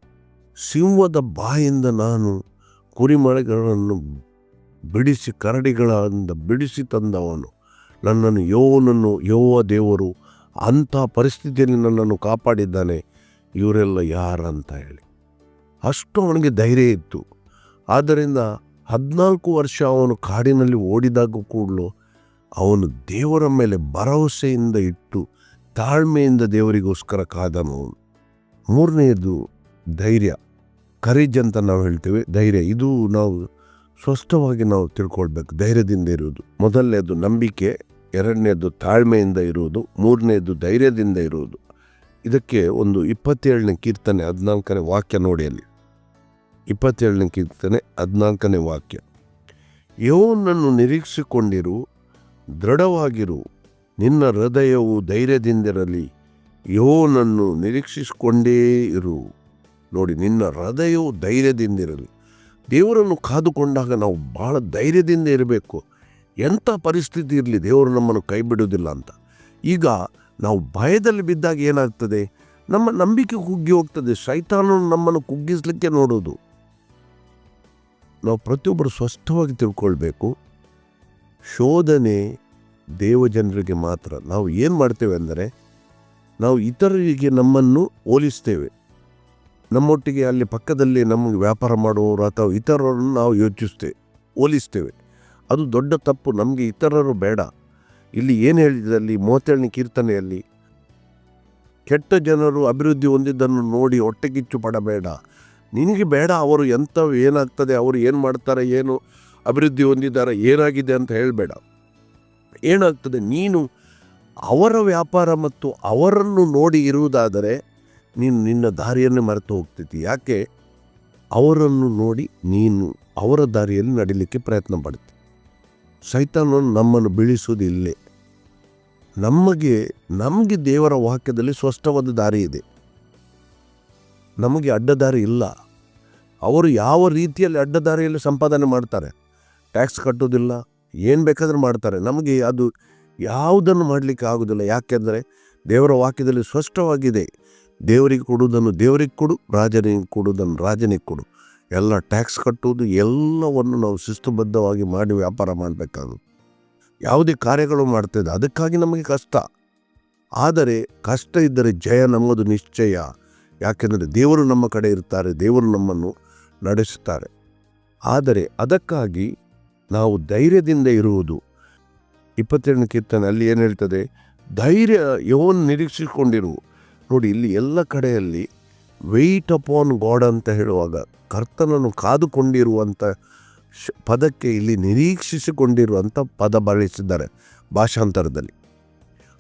Speaker 1: ಸಿಂಹದ ಬಾಯಿಂದ ನಾನು ಕುರಿಮಳೆಗಳನ್ನು ಬಿಡಿಸಿ, ಕರಡಿಗಳಿಂದ ಬಿಡಿಸಿ ತಂದವನು, ನನ್ನನ್ನು ಯೆಹೋವ ದೇವರು ಅಂಥ ಪರಿಸ್ಥಿತಿಯಲ್ಲಿ ನನ್ನನ್ನು ಕಾಪಾಡಿದ್ದಾನೆ, ಇವರೆಲ್ಲ ಯಾರಂತ ಹೇಳಿ. ಅಷ್ಟು ಅವನಿಗೆ ಧೈರ್ಯ ಇತ್ತು. ಆದ್ದರಿಂದ 14 ವರ್ಷ ಅವನು ಕಾಡಿನಲ್ಲಿ ಓಡಿದಾಗ ಕೂಡಲೂ ಅವನು ದೇವರ ಮೇಲೆ ಭರವಸೆಯಿಂದ ಇಟ್ಟು ತಾಳ್ಮೆಯಿಂದ ದೇವರಿಗೋಸ್ಕರ ಕಾದನು. ಮೂರನೆಯದು ಧೈರ್ಯ, ಕರೇಜ್ ಅಂತ ನಾವು ಹೇಳ್ತೇವೆ. ಧೈರ್ಯ, ಇದು ನಾವು ಸ್ಪಷ್ಟವಾಗಿ ನಾವು ತಿಳ್ಕೊಳ್ಬೇಕು. ಧೈರ್ಯದಿಂದ ಇರುವುದು, ಮೊದಲನೇದು ನಂಬಿಕೆ, ಎರಡನೇದು ತಾಳ್ಮೆಯಿಂದ ಇರುವುದು, ಮೂರನೇದು ಧೈರ್ಯದಿಂದ ಇರುವುದು. ಇದಕ್ಕೆ ಒಂದು 27ನೇ ಕೀರ್ತನೆ 14ನೇ ವಾಕ್ಯ ನೋಡಿ. ಅಲ್ಲಿ 27ನೇ ಕೀರ್ತನೆ 14ನೇ ವಾಕ್ಯ, ಯೆಹೋವನನ್ನು ನಿರೀಕ್ಷಿಸಿಕೊಂಡಿರು, ದೃಢವಾಗಿರು, ನಿನ್ನ ಹೃದಯವು ಧೈರ್ಯದಿಂದಿರಲಿ, ಯೆಹೋವನನ್ನು ನಿರೀಕ್ಷಿಸಿಕೊಂಡೇ ಇರು. ನೋಡಿ, ನಿನ್ನ ಹೃದಯವು ಧೈರ್ಯದಿಂದಿರಲಿ. ದೇವರನ್ನು ಕಾದುಕೊಂಡಾಗ ನಾವು ಬಹಳ ಧೈರ್ಯದಿಂದ ಇರಬೇಕು. ಎಂಥ ಪರಿಸ್ಥಿತಿ ಇರಲಿ, ದೇವರು ನಮ್ಮನ್ನು ಕೈ ಬಿಡುವುದಿಲ್ಲ ಅಂತ. ಈಗ ನಾವು ಭಯದಲ್ಲಿ ಬಿದ್ದಾಗ ಏನಾಗ್ತದೆ, ನಮ್ಮ ನಂಬಿಕೆ ಕುಗ್ಗಿ ಹೋಗ್ತದೆ. ಸೈತಾನನು ನಮ್ಮನ್ನು ಕುಗ್ಗಿಸಲಿಕ್ಕೆ ನೋಡೋದು. ನಾವು ಪ್ರತಿಯೊಬ್ಬರು ಸ್ಪಷ್ಟವಾಗಿ ತಿಳ್ಕೊಳ್ಬೇಕು, ಶೋಧನೆ ದೇವಜನರಿಗೆ ಮಾತ್ರ. ನಾವು ಏನು ಮಾಡ್ತೇವೆ ಅಂದರೆ, ನಾವು ಇತರರಿಗೆ ನಮ್ಮನ್ನು ಹೋಲಿಸ್ತೇವೆ. ನಮ್ಮೊಟ್ಟಿಗೆ ಅಲ್ಲಿ ಪಕ್ಕದಲ್ಲಿ ನಮಗೆ ವ್ಯಾಪಾರ ಮಾಡುವವರು ಅಥವಾ ಇತರರನ್ನು ನಾವು ಹೋಲಿಸ್ತೇವೆ. ಅದು ದೊಡ್ಡ ತಪ್ಪು. ನಮಗೆ ಇತರರು ಬೇಡ. ಇಲ್ಲಿ ಏನು ಹೇಳಿದಲ್ಲಿ 37ನೇ ಕೀರ್ತನೆಯಲ್ಲಿ, ಕೆಟ್ಟ ಜನರು ಅಭಿವೃದ್ಧಿ ಹೊಂದಿದ್ದನ್ನು ನೋಡಿ ಹೊಟ್ಟೆಗಿಚ್ಚು ಪಡಬೇಡ. ನಿನಗೆ ಬೇಡ ಅವರು ಏನಾಗ್ತದೆ, ಅವರು ಏನು ಮಾಡ್ತಾರೆ, ಏನು ಅಭಿವೃದ್ಧಿ ಹೊಂದಿದ್ದಾರೆ, ಏನಾಗಿದೆ ಅಂತ ಹೇಳಬೇಡ. ಏನಾಗ್ತದೆ, ನೀನು ಅವರ ವ್ಯಾಪಾರ ಮತ್ತು ಅವರನ್ನು ನೋಡಿ ಇರುವುದಾದರೆ ನೀನು ನಿನ್ನ ದಾರಿಯನ್ನು ಮರೆತು ಹೋಗ್ತೀತಿ. ಯಾಕೆ? ಅವರನ್ನು ನೋಡಿ ನೀನು ಅವರ ದಾರಿಯಲ್ಲಿ ನಡಿಲಿಕ್ಕೆ ಪ್ರಯತ್ನ ಪಡ್ತೀವಿ. ಸೈತಾನನು ನಮ್ಮನ್ನು ಬೀಳಿಸುವುದು ಇಲ್ಲೇ. ನಮಗೆ ದೇವರ ವಾಕ್ಯದಲ್ಲಿ ಸ್ಪಷ್ಟವಾದ ದಾರಿ ಇದೆ. ನಮಗೆ ಅಡ್ಡದಾರಿ ಇಲ್ಲ. ಅವರು ಯಾವ ರೀತಿಯಲ್ಲಿ ಅಡ್ಡದಾರಿಯಲ್ಲಿ ಸಂಪಾದನೆ ಮಾಡ್ತಾರೆ, ಟ್ಯಾಕ್ಸ್ ಕಟ್ಟೋದಿಲ್ಲ, ಏನು ಬೇಕಾದರೂ ಮಾಡ್ತಾರೆ. ನಮಗೆ ಅದು ಯಾವುದನ್ನು ಮಾಡಲಿಕ್ಕೆ ಆಗೋದಿಲ್ಲ. ಯಾಕೆಂದರೆ ದೇವರ ವಾಕ್ಯದಲ್ಲಿ ಸ್ಪಷ್ಟವಾಗಿದೆ, ದೇವರಿಗೆ ಕೊಡುವುದನ್ನು ದೇವರಿಗೆ ಕೊಡು, ರಾಜನಿಗೆ ಕೊಡುವುದನ್ನು ರಾಜನಿಗೆ ಕೊಡು. ಎಲ್ಲ ಟ್ಯಾಕ್ಸ್ ಕಟ್ಟುವುದು ಎಲ್ಲವನ್ನು ನಾವು ಶಿಸ್ತುಬದ್ಧವಾಗಿ ಮಾಡಿ ವ್ಯಾಪಾರ ಮಾಡಬೇಕಾಗುತ್ತೆ. ಯಾವುದೇ ಕಾರ್ಯಗಳು ಮಾಡ್ತಿದ್ದೆ, ಅದಕ್ಕಾಗಿ ನಮಗೆ ಕಷ್ಟ. ಆದರೆ ಕಷ್ಟ ಇದ್ದರೆ ಜಯ ನಮ್ಮದು ನಿಶ್ಚಯ. ಯಾಕೆಂದರೆ ದೇವರು ನಮ್ಮ ಕಡೆ ಇರ್ತಾರೆ, ದೇವರು ನಮ್ಮನ್ನು ನಡೆಸುತ್ತಾರೆ. ಆದರೆ ಅದಕ್ಕಾಗಿ ನಾವು ಧೈರ್ಯದಿಂದ ಇರುವುದು. 22ನೇ ಕೀರ್ತನೆ ಅಲ್ಲಿ ಏನು ಹೇಳ್ತದೆ? ಧೈರ್ಯ ಯೆಹೋವನನ್ನು ನಿರೀಕ್ಷಿಸಿಕೊಂಡಿರು. ನೋಡಿ, ಇಲ್ಲಿ ಎಲ್ಲ ಕಡೆಯಲ್ಲಿ ವೆಯ್ಟ್ ಅಪಾನ್ ಗಾಡ್ ಅಂತ ಹೇಳುವಾಗ ಕರ್ತನನ್ನು ಕಾದುಕೊಂಡಿರುವಂಥ ಪದಕ್ಕೆ ಇಲ್ಲಿ ನಿರೀಕ್ಷಿಸಿಕೊಂಡಿರುವಂಥ ಪದ ಬಳಸಿದ್ದಾರೆ ಭಾಷಾಂತರದಲ್ಲಿ.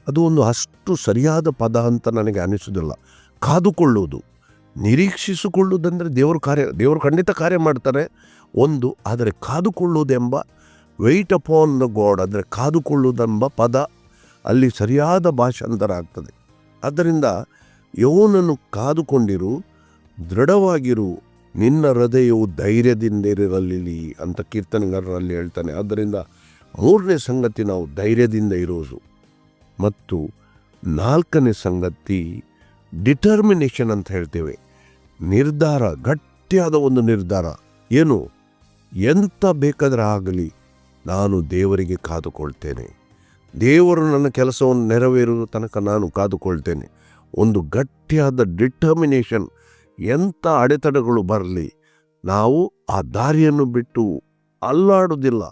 Speaker 1: ಅದು ಒಂದು ಅಷ್ಟು ಸರಿಯಾದ ಪದ ಅಂತ ನನಗೆ ಅನಿಸೋದಿಲ್ಲ. ಕಾದುಕೊಳ್ಳುವುದು, ನಿರೀಕ್ಷಿಸಿಕೊಳ್ಳುವುದಂದರೆ ದೇವರು ಖಂಡಿತ ಕಾರ್ಯ ಮಾಡ್ತಾರೆ ಒಂದು. ಆದರೆ ಕಾದುಕೊಳ್ಳುವುದೆಂಬ ವೆಯ್ಟ್ ಅಪಾನ್ ದ ಗಾಡ್ ಅಂದರೆ ಕಾದುಕೊಳ್ಳುವುದೆಂಬ ಪದ ಅಲ್ಲಿ ಸರಿಯಾದ ಭಾಷಾಂತರ ಆಗ್ತದೆ. ಆದ್ದರಿಂದ ಯೆಹೋವನನ್ನು ಕಾದುಕೊಂಡಿರು, ದೃಢವಾಗಿರು, ನಿನ್ನ ಹೃದಯವು ಧೈರ್ಯದಿಂದಿರಲಿ ಅಂತ ಕೀರ್ತನೆಗಾರರಲ್ಲಿ ಹೇಳ್ತಾನೆ. ಆದ್ದರಿಂದ 3ನೇ ಸಂಗತಿ ನಾವು ಧೈರ್ಯದಿಂದ ಇರೋದು. ಮತ್ತು 4ನೇ ಸಂಗತಿ ಡಿಟರ್ಮಿನೇಷನ್ ಅಂತ ಹೇಳ್ತೇವೆ. ನಿರ್ಧಾರ, ಗಟ್ಟಿಯಾದ ಒಂದು ನಿರ್ಧಾರ. ಏನು? ಎಂತ ಬೇಕಾದರೆ ಆಗಲಿ ನಾನು ದೇವರಿಗೆ ಕಾದುಕೊಳ್ತೇನೆ, ದೇವರು ನನ್ನ ಕೆಲಸವನ್ನು ನೆರವೇರುವ ತನಕ ನಾನು ಕಾದುಕೊಳ್ತೇನೆ. ಒಂದು ಗಟ್ಟಿಯಾದ ಡಿಟರ್ಮಿನೇಷನ್. ಎಂಥ ಅಡೆತಡೆಗಳು ಬರಲಿ ನಾವು ಆ ದಾರಿಯನ್ನು ಬಿಟ್ಟು ಅಲ್ಲಾಡುವುದಿಲ್ಲ.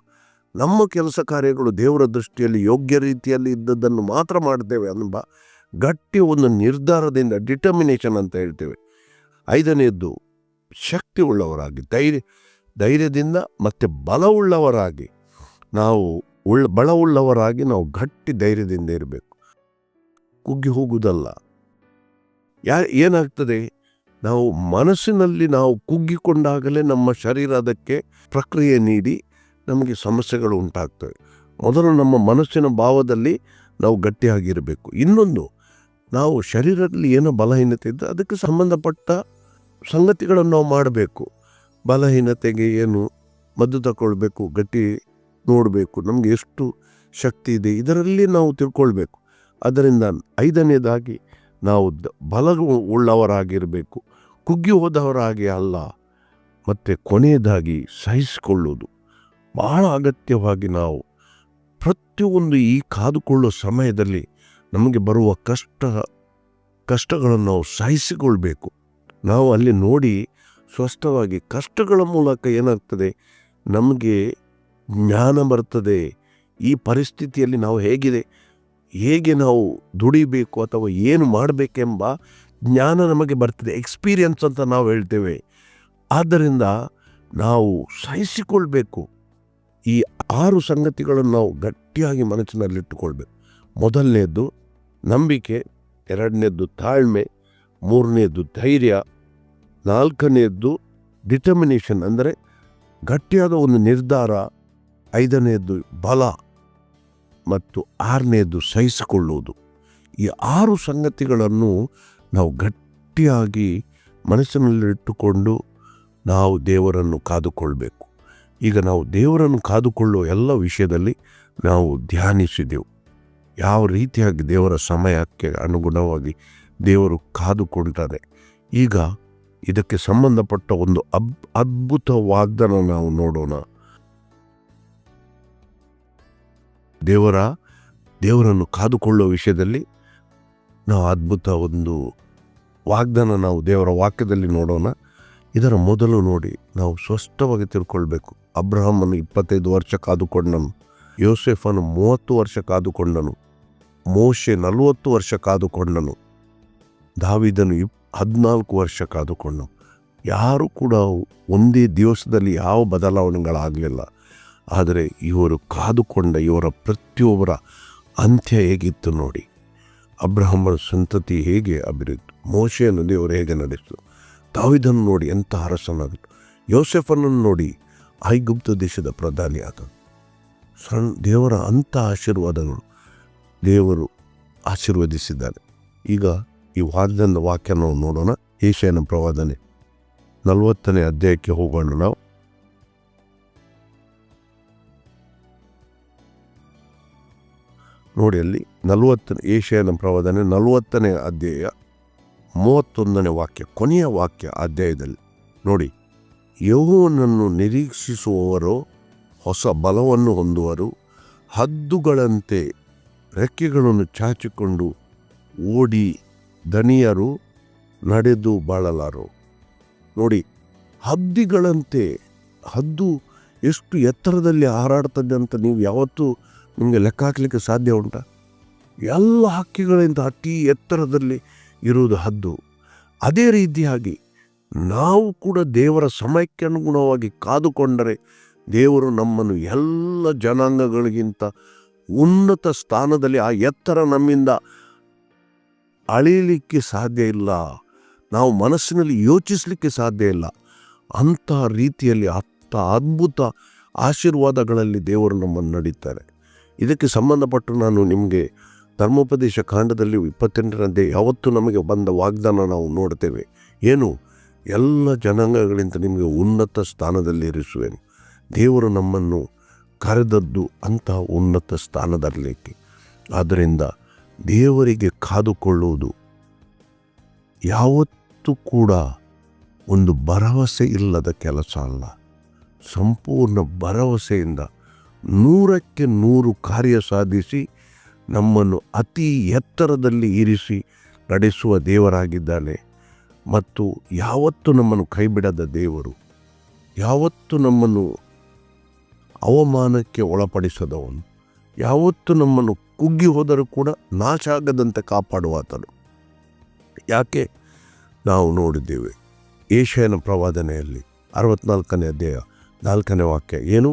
Speaker 1: ನಮ್ಮ ಕೆಲಸ ಕಾರ್ಯಗಳು ದೇವರ ದೃಷ್ಟಿಯಲ್ಲಿ ಯೋಗ್ಯ ರೀತಿಯಲ್ಲಿ ಇದ್ದದ್ದನ್ನು ಮಾತ್ರ ಮಾಡ್ತೇವೆ ಎಂಬ ಗಟ್ಟಿ ಒಂದು ನಿರ್ಧಾರದಿಂದ, ಡಿಟರ್ಮಿನೇಷನ್ ಅಂತ ಹೇಳ್ತೇವೆ. 5ನೇದ್ದು ಶಕ್ತಿ ಉಳ್ಳವರಾಗಿ, ಧೈರ್ಯದಿಂದ ಮತ್ತು ಬಲವುಳ್ಳವರಾಗಿ ನಾವು ಬಲವುಳ್ಳವರಾಗಿ ನಾವು ಗಟ್ಟಿ ಧೈರ್ಯದಿಂದ ಇರಬೇಕು. ಕುಗ್ಗಿ ಹೋಗುವುದಲ್ಲ. ಏನಾಗ್ತದೆ, ನಾವು ಮನಸ್ಸಿನಲ್ಲಿ ನಾವು ಕುಗ್ಗಿಕೊಂಡಾಗಲೇ ನಮ್ಮ ಶರೀರ ಅದಕ್ಕೆ ಪ್ರಕ್ರಿಯೆ ನೀಡಿ ನಮಗೆ ಸಮಸ್ಯೆಗಳು ಉಂಟಾಗ್ತವೆ. ಮೊದಲು ನಮ್ಮ ಮನಸ್ಸಿನ ಭಾವದಲ್ಲಿ ನಾವು ಗಟ್ಟಿಯಾಗಿರಬೇಕು. ಇನ್ನೊಂದು, ನಾವು ಶರೀರದಲ್ಲಿ ಏನೋ ಬಲಹೀನತೆ ಇದ್ದರೆ ಅದಕ್ಕೆ ಸಂಬಂಧಪಟ್ಟ ಸಂಗತಿಗಳನ್ನು ನಾವು ಮಾಡಬೇಕು. ಬಲಹೀನತೆಗೆ ಏನು ಮದ್ದು ತಗೊಳ್ಬೇಕು, ಗಟ್ಟಿ ನೋಡಬೇಕು, ನಮಗೆ ಎಷ್ಟು ಶಕ್ತಿ ಇದೆ ಇದರಲ್ಲಿ ನಾವು ತಿಳ್ಕೊಳ್ಬೇಕು. ಅದರಿಂದ 5ನೇದಾಗಿ ನಾವು ಬಲವುಳ್ಳವರಾಗಿರಬೇಕು, ಕುಗ್ಗಿ ಹೋದವರಾಗಿ ಅಲ್ಲ. ಮತ್ತು ಕೊನೆಯದಾಗಿ ಸಹಿಸಿಕೊಳ್ಳುವುದು ಬಹಳ ಅಗತ್ಯವಾಗಿ ನಾವು ಪ್ರತಿಯೊಂದು ಈ ಕಾದುಕೊಳ್ಳುವ ಸಮಯದಲ್ಲಿ ನಮಗೆ ಬರುವ ಕಷ್ಟಗಳನ್ನು ನಾವು ಸಹಿಸಿಕೊಳ್ಬೇಕು. ನಾವು ಅಲ್ಲಿ ನೋಡಿ ಸ್ಪಷ್ಟವಾಗಿ ಕಷ್ಟಗಳ ಮೂಲಕ ಏನಾಗ್ತದೆ, ನಮಗೆ ಜ್ಞಾನ ಬರ್ತದೆ. ಈ ಪರಿಸ್ಥಿತಿಯಲ್ಲಿ ನಾವು ಹೇಗೆ ನಾವು ದುಡಿಬೇಕು ಅಥವಾ ಏನು ಮಾಡಬೇಕೆಂಬ ಜ್ಞಾನ ನಮಗೆ ಬರ್ತದೆ. ಎಕ್ಸ್ಪೀರಿಯನ್ಸ್ ಅಂತ ನಾವು ಹೇಳ್ತೇವೆ. ಆದ್ದರಿಂದ ನಾವು ಸಹಿಸಿಕೊಳ್ಬೇಕು. ಈ 6 ಸಂಗತಿಗಳನ್ನು ನಾವು ಗಟ್ಟಿಯಾಗಿ ಮನಸ್ಸಿನಲ್ಲಿಟ್ಟುಕೊಳ್ಬೇಕು. 1ನೇದ್ದು ನಂಬಿಕೆ, 2ನೇದ್ದು ತಾಳ್ಮೆ, 3ನೇದ್ದು ಧೈರ್ಯ, 4ನೇದ್ದು ಡಿಟರ್ಮಿನೇಷನ್ ಅಂದರೆ ಗಟ್ಟಿಯಾದ ಒಂದು ನಿರ್ಧಾರ, 5ನೇದ್ದು ಬಲ ಮತ್ತು 6ನೇದ್ದು ಸಹಿಸಿಕೊಳ್ಳುವುದು. ಈ 6 ಸಂಗತಿಗಳನ್ನು ನಾವು ಗಟ್ಟಿಯಾಗಿ ಮನಸ್ಸಿನಲ್ಲಿಟ್ಟುಕೊಂಡು ನಾವು ದೇವರನ್ನು ಕಾದುಕೊಳ್ಬೇಕು. ಈಗ ನಾವು ದೇವರನ್ನು ಕಾದುಕೊಳ್ಳುವ ಎಲ್ಲ ವಿಷಯದಲ್ಲಿ ನಾವು ಧ್ಯಾನಿಸಿದೆವು. ಯಾವ ರೀತಿಯಾಗಿ ದೇವರ ಸಮಯಕ್ಕೆ ಅನುಗುಣವಾಗಿ ದೇವರು ಕಾದುಕೊಳ್ತಾರೆ. ಈಗ ಇದಕ್ಕೆ ಸಂಬಂಧಪಟ್ಟ ಒಂದು ಅದ್ಭುತ ವಾಗ್ದಾನ ನಾವು ನೋಡೋಣ. ದೇವರನ್ನು ಕಾದುಕೊಳ್ಳುವ ವಿಷಯದಲ್ಲಿ ನಾವು ಅದ್ಭುತ ವಾಗ್ದಾನ ನಾವು ದೇವರ ವಾಕ್ಯದಲ್ಲಿ ನೋಡೋಣ. ಇದರ ಮೊದಲು ನೋಡಿ ನಾವು ಸ್ಪಷ್ಟವಾಗಿ ತಿಳ್ಕೊಳ್ಬೇಕು. ಅಬ್ರಹಾಮನು 25 ವರ್ಷ ಕಾದುಕೊಂಡನು, ಯೋಸೇಫನು 30 ವರ್ಷ ಕಾದುಕೊಂಡನು, ಮೋಶೆ 40 ವರ್ಷ ಕಾದುಕೊಂಡನು, ದಾವೀದನು 14 ವರ್ಷ ಕಾದುಕೊಂಡನು. ಯಾರು ಕೂಡ ಒಂದೇ ದಿವಸದಲ್ಲಿ ಯಾವ ಬದಲಾವಣೆಗಳಾಗಲಿಲ್ಲ. ಆದರೆ ಇವರು ಕಾದುಕೊಂಡ ಇವರ ಪ್ರತಿಯೊಬ್ಬರ ಅಂತ್ಯ ಹೇಗಿತ್ತು ನೋಡಿ. ಅಬ್ರಹಾಮನ ಸಂತತಿ ಹೇಗೆ ಅಭಿವೃದ್ಧಿ, ಮೋಶೆಯನ್ನು ದೇವರು ಹೇಗೆ ನಡೆಸಿತು, ದಾವೀದನ್ನು ನೋಡಿ ಎಂಥ ಅರಸನಾದನು, ಯೋಸೆಫನನ್ನು ನೋಡಿ ಐಗುಪ್ತ ದೇಶದ ಪ್ರಧಾನಿ ಆದನು. ದೇವರ ಅಂಥ ಆಶೀರ್ವಾದಗಳು ದೇವರು ಆಶೀರ್ವದಿಸಿದ್ದಾನೆ. ಈಗ ಈ ವಾಗ್ದಾನದ ವಾಕ್ಯ ನಾವು ನೋಡೋಣ. ಯೆಶಾಯನ ಪ್ರವಾದನೆ 40ನೇ ಅಧ್ಯಾಯಕ್ಕೆ ಹೋಗೋಣ. ನಾವು ನೋಡಿ ಅಲ್ಲಿ ಯೆಶಾಯನ ಪ್ರವಾದನೆ 40ನೇ ಅಧ್ಯಾಯ 31ನೇ ವಾಕ್ಯ, ಕೊನೆಯ ವಾಕ್ಯ ಅಧ್ಯಾಯದಲ್ಲಿ ನೋಡಿ. ಯೆಹೋವನನ್ನು ನಿರೀಕ್ಷಿಸುವವರು ಹೊಸ ಬಲವನ್ನು ಹೊಂದುವರು, ಹದ್ದುಗಳಂತೆ ರೆಕ್ಕೆಗಳನ್ನು ಚಾಚಿಕೊಂಡು ಓಡಿ ದಣಿಯರು, ನಡೆದು ಬಾಳಲಾರು. ನೋಡಿ, ಹದ್ದುಗಳಂತೆ, ಹದ್ದು ಎಷ್ಟು ಎತ್ತರದಲ್ಲಿ ಹಾರಾಡ್ತದೆ ಅಂತ ನೀವು ಯಾವತ್ತೂ ನಿಮಗೆ ಲೆಕ್ಕ ಹಾಕಲಿಕ್ಕೆ ಸಾಧ್ಯ ಉಂಟಾ? ಎಲ್ಲ ಹಕ್ಕಿಗಳಿಂದ ಅತಿ ಎತ್ತರದಲ್ಲಿ ಇರುವುದು ಹದ್ದು. ಅದೇ ರೀತಿಯಾಗಿ ನಾವು ಕೂಡ ದೇವರ ಸಮಯಕ್ಕೆ ಅನುಗುಣವಾಗಿ ಕಾದುಕೊಂಡರೆ ದೇವರು ನಮ್ಮನ್ನು ಎಲ್ಲ ಜನಾಂಗಗಳಿಗಿಂತ ಉನ್ನತ ಸ್ಥಾನದಲ್ಲಿ, ಆ ಎತ್ತರ ನಮ್ಮಿಂದ ಅಳಿಯಲಿಕ್ಕೆ ಸಾಧ್ಯ ಇಲ್ಲ, ನಾವು ಮನಸ್ಸಿನಲ್ಲಿ ಯೋಚಿಸಲಿಕ್ಕೆ ಸಾಧ್ಯ ಇಲ್ಲ. ಅಂಥ ರೀತಿಯಲ್ಲಿ ಅದ್ಭುತ ಆಶೀರ್ವಾದಗಳಲ್ಲಿ ದೇವರು ನಮ್ಮನ್ನು ನಡೀತಾರೆ. ಇದಕ್ಕೆ ಸಂಬಂಧಪಟ್ಟು ನಾನು ನಿಮಗೆ ಧರ್ಮೋಪದೇಶ ಕಾಂಡದಲ್ಲಿ 28ರಂತೆ ಯಾವತ್ತೂ ನಮಗೆ ಬಂದ ವಾಗ್ದಾನ ನಾವು ನೋಡ್ತೇವೆ. ಏನು? ಎಲ್ಲ ಜನಾಂಗಗಳಿಂದ ನಿಮಗೆ ಉನ್ನತ ಸ್ಥಾನದಲ್ಲಿ ಇರಿಸುವೆನು. ದೇವರು ನಮ್ಮನ್ನು ಕರೆದದ್ದು ಅಂತಹ ಉನ್ನತ ಸ್ಥಾನದಲ್ಲಿಕ್ಕೆ. ಆದ್ದರಿಂದ ದೇವರಿಗೆ ಕಾದುಕೊಳ್ಳುವುದು ಯಾವತ್ತೂ ಕೂಡ ಒಂದು ಭರವಸೆ ಇಲ್ಲದ ಕೆಲಸ ಅಲ್ಲ. ಸಂಪೂರ್ಣ ಭರವಸೆಯಿಂದ 100ಕ್ಕೆ 100 ಕಾರ್ಯ ಸಾಧಿಸಿ ನಮ್ಮನ್ನು ಅತಿ ಎತ್ತರದಲ್ಲಿ ಇರಿಸಿ ನಡೆಸುವ ದೇವರಾಗಿದ್ದಾನೆ. ಮತ್ತು ಯಾವತ್ತೂ ನಮ್ಮನ್ನು ಕೈಬಿಡದ ದೇವರು, ಯಾವತ್ತೂ ನಮ್ಮನ್ನು ಅವಮಾನಕ್ಕೆ ಒಳಪಡಿಸದವನು, ಯಾವತ್ತೂ ನಮ್ಮನ್ನು ಕುಗ್ಗಿ ಹೋದರೂ ಕೂಡ ನಾಶ ಆಗದಂತೆ ಕಾಪಾಡುವಾತನು. ಯಾಕೆ? ನಾವು ನೋಡಿದ್ದೇವೆ ಯೆಶಾಯನ ಪ್ರವಾದನೆಯಲ್ಲಿ 64ನೇ ಅಧ್ಯಾಯ 4ನೇ ವಾಕ್ಯ, ಏನು?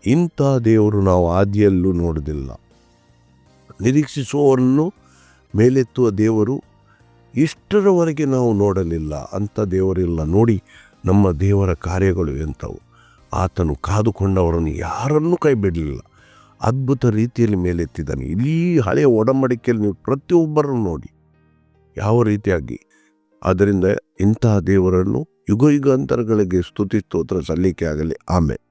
Speaker 1: ಇಂಥ ದೇವರು ನಾವು ಆದಿಯಲ್ಲೂ ನೋಡುವುದಿಲ್ಲ, ನಿರೀಕ್ಷಿಸುವವರನ್ನು ಮೇಲೆತ್ತುವ ದೇವರು ಇಷ್ಟರವರೆಗೆ ನಾವು ನೋಡಲಿಲ್ಲ, ಅಂಥ ದೇವರಿಲ್ಲ. ನೋಡಿ ನಮ್ಮ ದೇವರ ಕಾರ್ಯಗಳು ಎಂಥವು. ಆತನು ಕಾದುಕೊಂಡವರನ್ನು ಯಾರನ್ನೂ ಕೈ ಬಿಡಲಿಲ್ಲ, ಅದ್ಭುತ ರೀತಿಯಲ್ಲಿ ಮೇಲೆತ್ತಿದ್ದಾನೆ. ಇಡೀ ಹಳೆಯ ಒಡಂಬಡಿಕೆಯಲ್ಲಿ ನೀವು ಪ್ರತಿಯೊಬ್ಬರನ್ನು ನೋಡಿ ಯಾವ ರೀತಿಯಾಗಿ. ಆದ್ದರಿಂದ ಇಂತಹ ದೇವರನ್ನು ಯುಗ ಯುಗಾಂತರಗಳಿಗೆ ಸ್ತುತಿ ಸ್ತೋತ್ರ ಸಲ್ಲಿಕೆ ಆಗಲಿ. ಆಮೇಲೆ